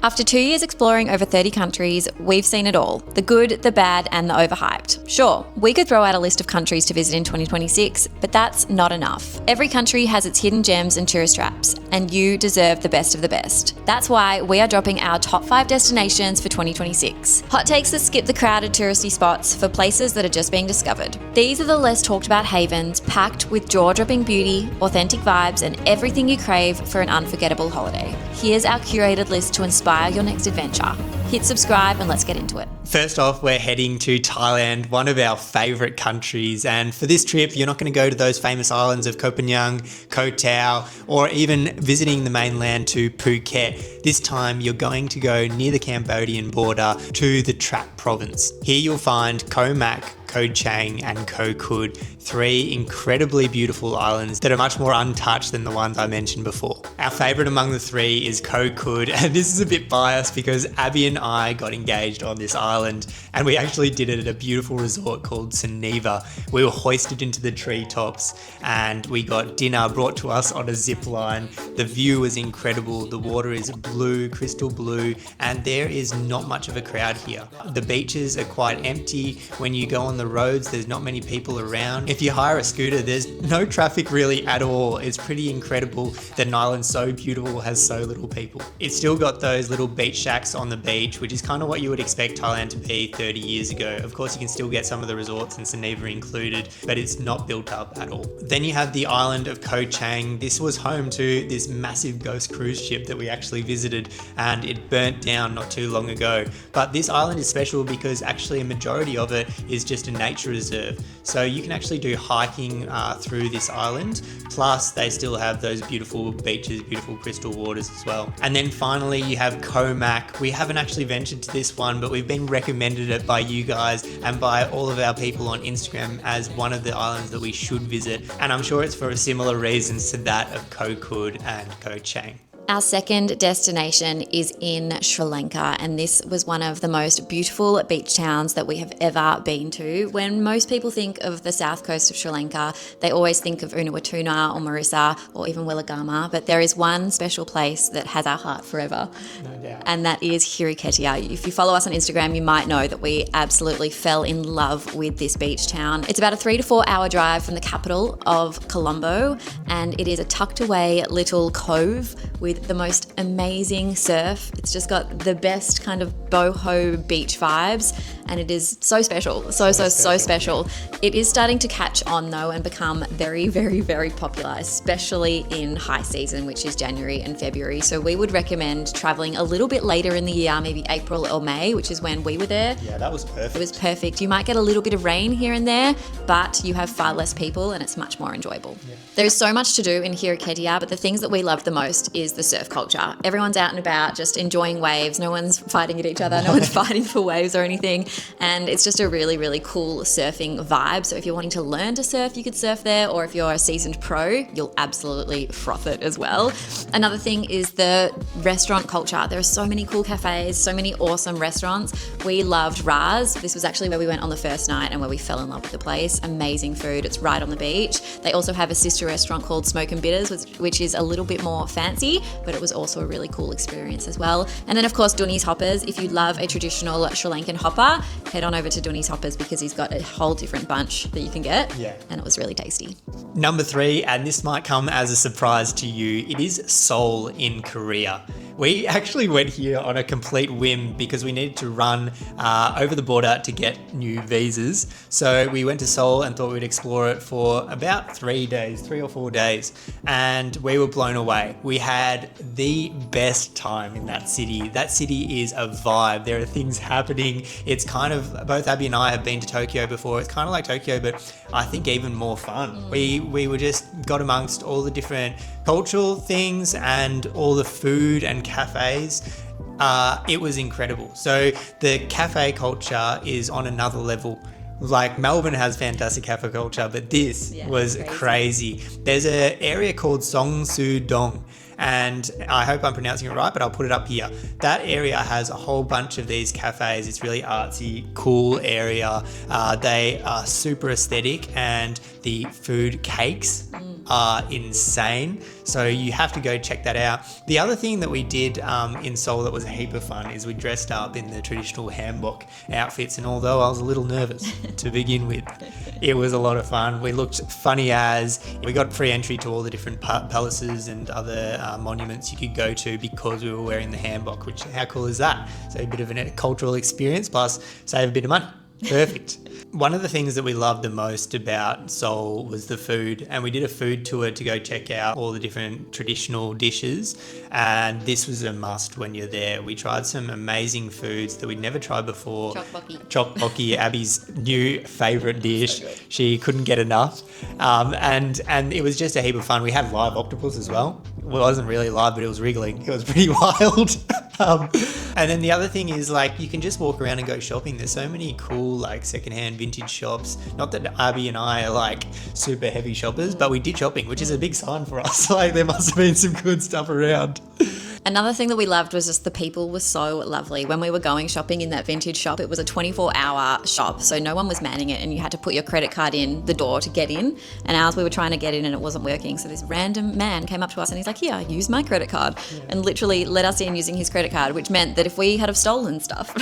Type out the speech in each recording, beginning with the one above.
After 2 years exploring over 30 countries, we've seen it all. The good, the bad, and the overhyped. Sure, we could throw out a list of countries to visit in 2026, but that's not enough. Every country has its hidden gems and tourist traps, and you deserve the best of the best. That's why we are dropping our top 5 destinations for 2026. Hot takes that skip the crowded touristy spots for places that are just being discovered. These are the less talked about havens, packed with jaw-dropping beauty, authentic vibes, and everything you crave for an unforgettable holiday. Here's our curated list to inspire your next adventure. Hit subscribe and let's get into it. First off, we're heading to Thailand, one of our favourite countries. And for this trip, you're not going to go to those famous islands of Koh Phangan, Koh Tao, or even visiting the mainland to Phuket. This time, you're going to go near the Cambodian border to the Trat province. Here you'll find Koh Mak, Koh Chang and Koh Kud, 3 incredibly beautiful islands that are much more untouched than the ones I mentioned before. Our favourite among the 3 is Koh Kud, and this is a bit biased because Abby and I got engaged on this island and we actually did it at a beautiful resort called Suniva. We were hoisted into the treetops and we got dinner brought to us on a zip line. The view was incredible, the water is blue, crystal blue, and there is not much of a crowd here. The beaches are quite empty. When you go on the roads, there's not many people around. If you hire a scooter, there's no traffic really at all. It's pretty incredible that an island so beautiful has so little people. It's still got those little beach shacks on the beach, which is kind of what you would expect Thailand to be 30 years ago. Of course, you can still get some of the resorts in Suniva included, but it's not built up at all. Then you have the island of Koh Chang. This was home to this massive ghost cruise ship that we actually visited, and it burnt down not too long ago. But this island is special because actually a majority of it is just a nature reserve, so you can actually do hiking through this island, plus they still have those beautiful beaches, beautiful crystal waters as well. And then finally you have Koh Mak. We haven't actually ventured to this one, but we've been recommended it by you guys and by all of our people on Instagram as one of the islands that we should visit, and I'm sure it's for similar reasons to that of Koh Kud and Koh Chang. Our second destination is in Sri Lanka, and this was one of the most beautiful beach towns that we have ever been to. When most people think of the south coast of Sri Lanka, they always think of Unawatuna or Marissa or even Willagama, but there is one special place that has our heart forever, and that is Hiriketia. If you follow us on Instagram, you might know that we absolutely fell in love with this beach town. It's about a 3 to 4 hour drive from the capital of Colombo, and it is a tucked away little cove with the most amazing surf. It's just got the best kind of boho beach vibes, and it is so special, so special. It is starting to catch on though and become very, very, very popular, especially in high season, which is January and February. So we would recommend traveling a little bit later in the year, maybe April or May, which is when we were there. Yeah, that was perfect. It was perfect. You might get a little bit of rain here and there, but you have far less people and it's much more enjoyable. Yeah. There is so much to do in Hiriketia, but the things that we love the most is the surf culture. Everyone's out and about just enjoying waves. No one's fighting at each other. No one's fighting for waves or anything. And it's just a really, really cool surfing vibe. So if you're wanting to learn to surf, you could surf there. Or if you're a seasoned pro, you'll absolutely froth it as well. Another thing is the restaurant culture. There are so many cool cafes, so many awesome restaurants. We loved Raz. This was actually where we went on the first night and where we fell in love with the place. Amazing food. It's right on the beach. They also have a sister restaurant called Smoke and Bitters, which is a little bit more fancy, but it was also a really cool experience as well. And then of course Duni's Hoppers. If you love a traditional Sri Lankan hopper, head on over to Duni's Hoppers because he's got a whole different bunch that you can get. Yeah. And it was really tasty. Number 3, and this might come as a surprise to you, it is Seoul in Korea. We actually went here on a complete whim because we needed to run over the border to get new visas. So we went to Seoul and thought we'd explore it for about 3 or 4 days, and we were blown away. We had the best time in that city. That city is a vibe. There are things happening. It's kind of, both Abby and I have been to Tokyo before. It's kind of like Tokyo, but I think even more fun. We were just got amongst all the different cultural things and all the food and cafes. It was incredible. So the cafe culture is on another level. Like Melbourne has fantastic cafe culture, but this was crazy. There's an area called Songsu-dong, and I hope I'm pronouncing it right, but I'll put it up here. That area has a whole bunch of these cafes. It's really artsy, cool area. They are super aesthetic, and the food cakes are insane. So you have to go check that out. The other thing that we did in Seoul that was a heap of fun is we dressed up in the traditional hanbok outfits, and although I was a little nervous to begin with, it was a lot of fun. We looked funny as. We got free entry to all the different palaces and other monuments you could go to because we were wearing the hanbok, which, how cool is that? So a bit of a cultural experience plus save a bit of money. Perfect. One of the things that we loved the most about Seoul was the food, and we did a food tour to go check out all the different traditional dishes, and this was a must when you're there. We tried some amazing foods that we'd never tried before. Tteokbokki, Abby's new favourite dish. She couldn't get enough, and it was just a heap of fun. We had live octopus as well. Well, it wasn't really live, but it was wriggling. It was pretty wild. And then the other thing is, like, you can just walk around and go shopping. There's so many cool, like, secondhand vintage shops. Not that Abby and I are, like, super heavy shoppers, but we did shopping, which is a big sign for us. Like, there must have been some good stuff around. Another thing that we loved was just the people were so lovely. When we were going shopping in that vintage shop, it was a 24-hour shop, so no one was manning it, and you had to put your credit card in the door to get in. And ours, we were trying to get in and it wasn't working. So this random man came up to us and he's like, "Here, use my credit card," and literally let us in using his credit card, which meant that if we had have stolen stuff,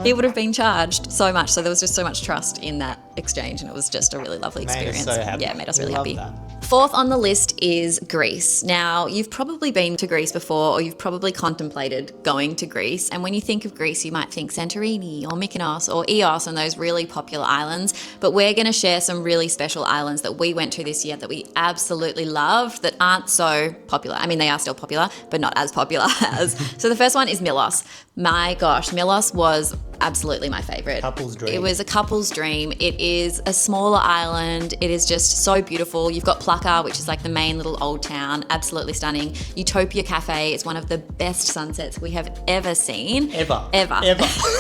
he would have been charged so much. So there was just so much trust in that exchange, and it was just a really lovely experience. Made us so happy. Yeah, it made us really happy. That. Fourth on the list is Greece. Now, you've probably been to Greece before, or you've probably contemplated going to Greece. And when you think of Greece, you might think Santorini or Mykonos or Ios and those really popular islands. But we're going to share some really special islands that we went to this year that we absolutely loved that aren't so popular. I mean, they are still popular, but not as popular as. So the first one is Milos. My gosh, Milos was absolutely my favorite. Couple's dream. It was a couple's dream. It is a smaller island. It is just so beautiful. You've got Plaka, which is like the main little old town. Absolutely stunning. Utopia Cafe is one of the best sunsets we have ever seen. Ever.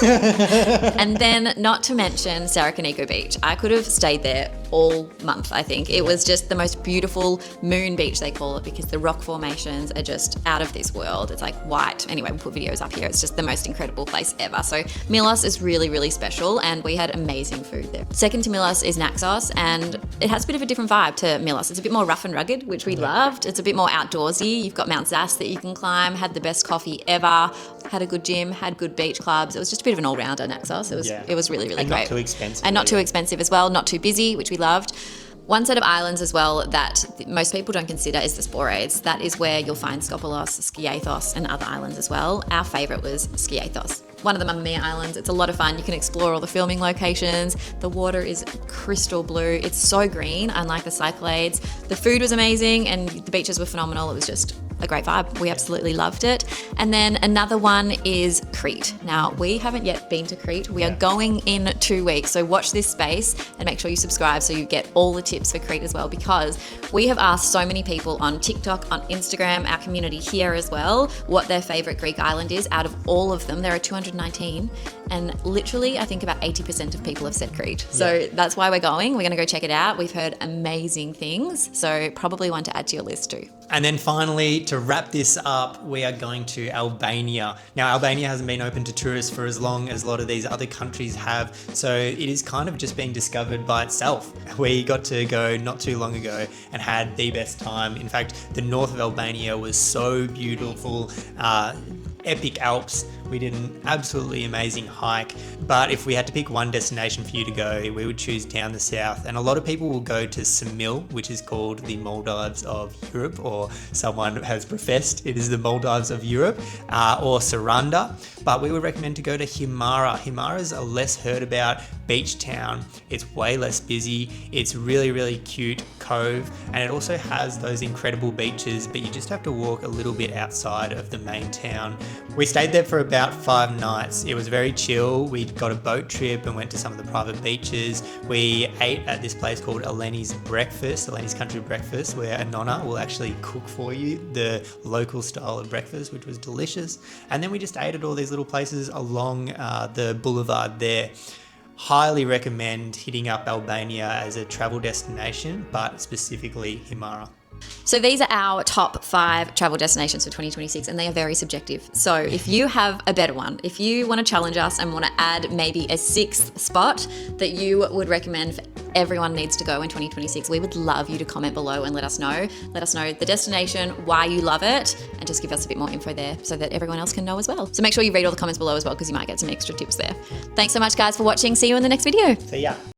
And then not to mention Sarakaniko Beach. I could have stayed there all month, I think. It was just the most beautiful moon beach, they call it, because the rock formations are just out of this world. It's like white. Anyway, we'll put videos up here. It's just the most incredible place ever. So Milos is really, really special, and we had amazing food there. Second to Milos is Naxos, and it has a bit of a different vibe to Milos. It's a bit more rough and rugged, which we loved. It's a bit more outdoorsy. You've got Mount Zas that you can climb, had the best coffee ever, had a good gym, had good beach clubs. It was just a bit of an all-rounder, Naxos. It was really, really and great. Not too expensive. And not too expensive as well, not too busy, which we loved. One set of islands as well that most people don't consider is the Sporades. That is where you'll find Skopelos, Skiathos, and other islands as well. Our favourite was Skiathos. One of the Mamma Mia islands. It's a lot of fun. You can explore all the filming locations. The water is crystal blue. It's so green, unlike the Cyclades. The food was amazing and the beaches were phenomenal. It was just a great vibe. We absolutely loved it. And then another one is Crete. Now, we haven't yet been to Crete. We are going in 2 weeks. So watch this space and make sure you subscribe so you get all the tips for Crete as well, because we have asked so many people on TikTok, on Instagram, our community here as well, what their favorite Greek island is. Out of all of them, there are 219. And literally, I think about 80% of people have said Crete. So that's why we're going. We're going to go check it out. We've heard amazing things. So probably one to add to your list too. And then finally, to wrap this up, we are going to Albania. Now, Albania hasn't been open to tourists for as long as a lot of these other countries have, so it is kind of just being discovered by itself. We got to go not too long ago and had the best time. In fact, the north of Albania was so beautiful. Epic Alps. We did an absolutely amazing hike, but if we had to pick one destination for you to go, we would choose down the south. And a lot of people will go to Semil, which is called the Maldives of Europe, or someone has professed it is the Maldives of Europe, or Saranda. But we would recommend to go to Himara. Himara is a less heard about beach town. It's way less busy. It's really, really cute cove, and it also has those incredible beaches, but you just have to walk a little bit outside of the main town. We stayed there for about 5 nights. It was very chill. We got a boat trip and went to some of the private beaches. We ate at this place called Eleni's Breakfast, Eleni's Country Breakfast, where a nonna will actually cook for you the local style of breakfast, which was delicious. And then we just ate at all these little places along the boulevard there. Highly recommend hitting up Albania as a travel destination, but specifically Himara. So these are our top 5 travel destinations for 2026, and they are very subjective. So if you have a better one, if you want to challenge us and want to add maybe a 6th spot that you would recommend for everyone needs to go in 2026, we would love you to comment below and let us know. Let us know the destination, why you love it, and just give us a bit more info there so that everyone else can know as well. So make sure you read all the comments below as well, because you might get some extra tips there. Thanks so much, guys, for watching. See you in the next video. See ya.